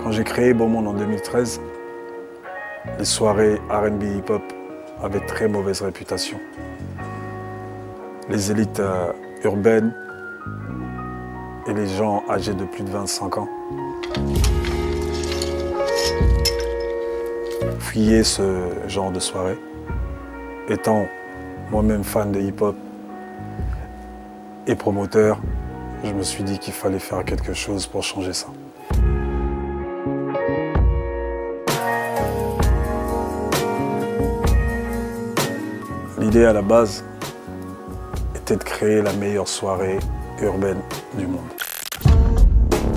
Quand j'ai créé Beau Monde en 2013, les soirées R&B hip-hop avaient très mauvaise réputation. Les élites urbaines et les gens âgés de plus de 25 ans fuyaient ce genre de soirée. Étant moi-même fan de hip-hop et promoteur, je me suis dit qu'il fallait faire quelque chose pour changer ça. L'idée à la base était de créer la meilleure soirée urbaine du monde.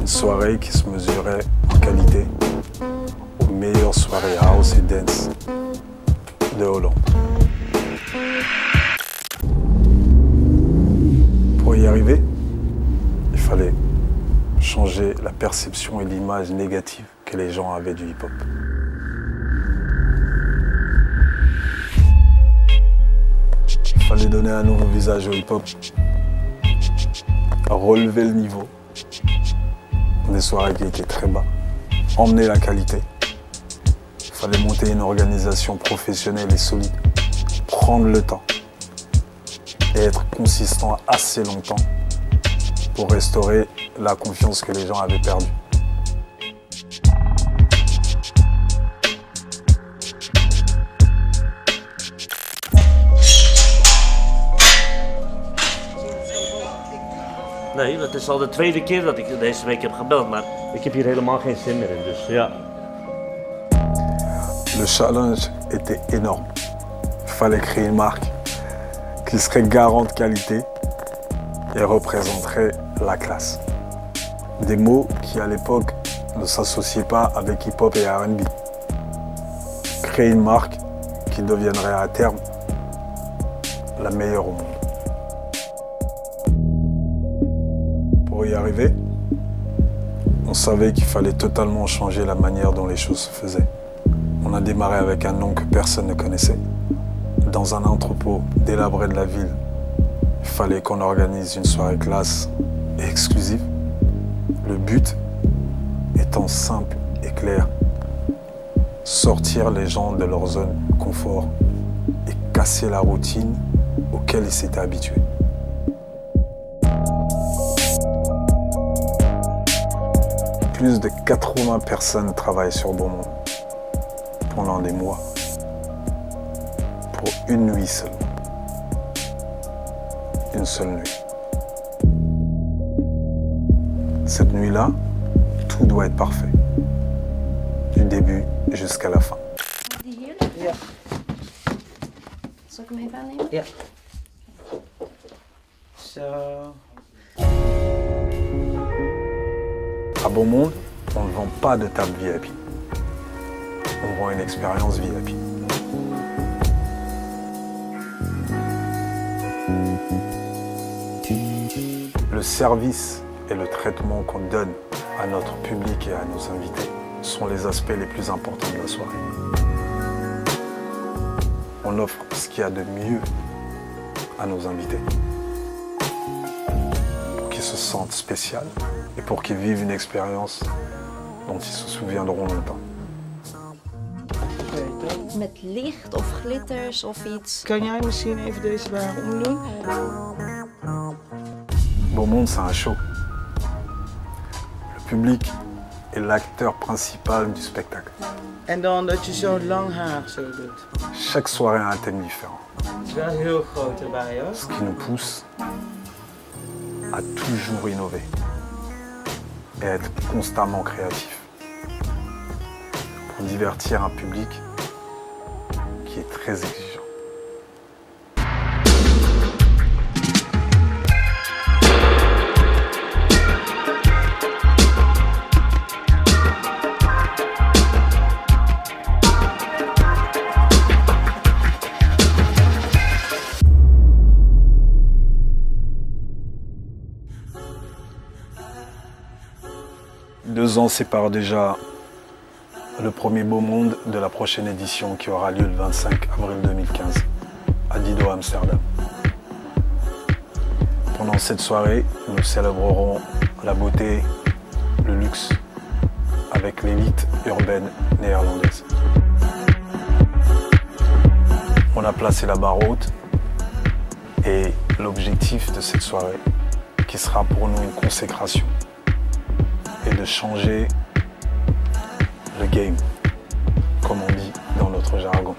Une soirée qui se mesurait en qualité aux meilleures soirées house et dance de Hollande. Pour y arriver, il fallait changer la perception et l'image négative que les gens avaient du hip-hop. Il fallait donner un nouveau visage au hip-hop, relever le niveau des soirées qui étaient très bas, emmener la qualité. Il fallait monter une organisation professionnelle et solide, prendre le temps et être consistant assez longtemps pour restaurer la confiance que les gens avaient perdue. Nee, het is al de tweede keer dat ik deze week heb gebeld, maar ik heb hier helemaal geen zin meer in, dus ja. Le challenge était énorme. Il fallait créer une marque qui serait garante de qualité et représenterait la classe. Des mots qui à l'époque ne s'associaient pas avec hip-hop et R&B. Créer une marque qui deviendrait à terme la meilleure au monde. Pour y arriver, on savait qu'il fallait totalement changer la manière dont les choses se faisaient. On a démarré avec un nom que personne ne connaissait. Dans un entrepôt délabré de la ville, il fallait qu'on organise une soirée classe et exclusive. Le but étant simple et clair, sortir les gens de leur zone confort et casser la routine auquel ils s'étaient habitués. Plus de 80 personnes travaillent sur Beau Monde pendant des mois, pour une nuit seulement. Une seule nuit. Cette nuit-là, tout doit être parfait, du début jusqu'à la fin. Die hier? Ja. Zal ik hem even aannemen? Ja. Zo. À Beau Monde, on ne vend pas de table VIP. On vend une expérience VIP. Le service et le traitement qu'on donne à notre public et à nos invités sont les aspects les plus importants de la soirée. On offre ce qu'il y a de mieux à nos invités pour qu'ils se sentent spéciaux et pour qu'ils vivent une expérience dont ils se souviendront longtemps. Met licht of glitters of iets. Kan jij misschien even deze wagen omdoen? Beau Monde, c'est un show. Le public est l'acteur principal du spectacle. En dan dat je zo lang haar zo doet. Chaque soirée a un thème différent, Het is wel heel groot erbij hoor. ce qui nous pousse à toujours innover et à être constamment créatif pour divertir un public qui est très exigeant. Deux ans séparent déjà le premier Beau Monde de la prochaine édition qui aura lieu le 25 avril 2015 à Dido, Amsterdam. Pendant cette soirée, nous célébrerons la beauté, le luxe avec l'élite urbaine néerlandaise. On a placé la barre haute et l'objectif de cette soirée, qui sera pour nous une consécration, est de changer le game, comme on dit dans notre jargon.